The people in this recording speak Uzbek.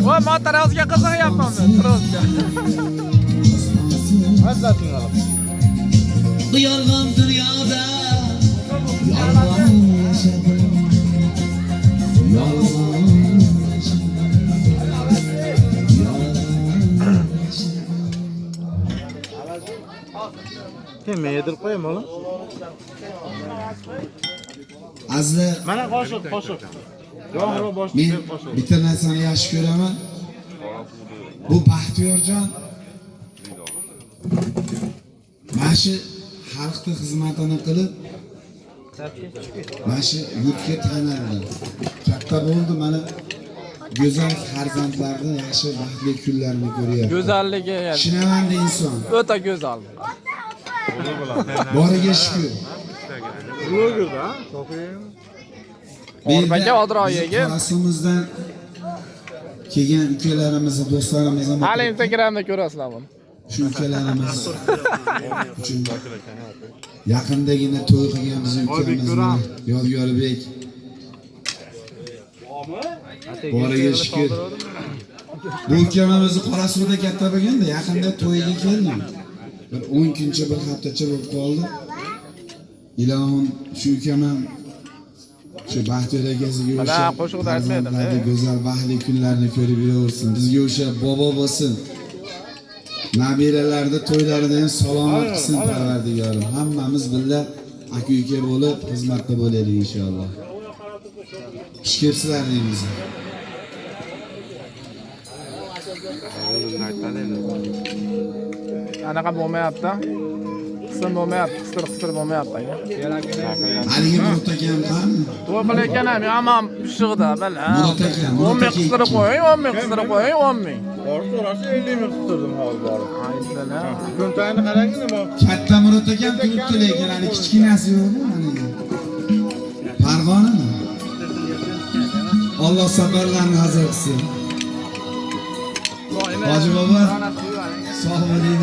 Voy motorozga qiziqyapman men, trozga. Hazrating olib. Bu yolg'on dunyoda yolg'on yashadim. Yolg'on Kim yedirib qo'yaymi oğlum? Azli Mana qoshiq. Yo'g'ro bosh men qoshiq. bitta narsani yaxshi ko'raman. Bu Baxtiyorjon mana shu xalqqa xizmatini qilib, mana shu yurtga tanildi. Katta bo'ldi, mana go'zal farzandlarni yaxshi baxtli kunlarini ko'ryapti. Go'zalligi Shinavand inson. o'ta go'zal. Boriga shukur. Blogerda, Orbaga Odroyega. Aslımizdan kelgan ukalarimizni, do'stlarimizni Hali Instagramda ko'rasizlar buni. shu ukalarimiz uchun yaqindagina to'y qilgan bizim ukamizni Yodgorbek. Boriga shukur. Bu ukamamizni Qorasuvda katta bo'lganda yaqinda to'yiga keldim. Bir 10 kuncha, bir haftacha bo'lib qoldi. Ilohim shu ukamam shu Baxtiyor akasiga o'sha qo'shiqda aytmaydim. go'zal baxtli kunlarni ko'rib yuraversin. Bizga o'sha bobo bo'lsin. Nabiralarda to'ylarida ham salomat qilsin Parvardigorim. Hammamiz birga aka-uka bo'lib xizmatda bo'laylik inshaalloh. Xush kelibsizlar deymiz. Anaqa bo'lmayapti. Qism bo'lmayapti, qistir bo'lmayapti aka. Haligi Murod akam qani? To'y qilayotgan ham yomon pishig'ida, bala. Murod akam, 10 ming qistirib qo'ying, 10 ming qistirib qo'ying, 10 ming. borib so'rasa 50 ming qistirdim hozir borib. Aytdala. Ko'ntayni qarangina bu. Katta Murod akam turibdi lekin hali kichkinasi yo'qmi? Farg'onami? Alloh safarlarni hazır qilsin. Hoji bobo, sog' bo'ling.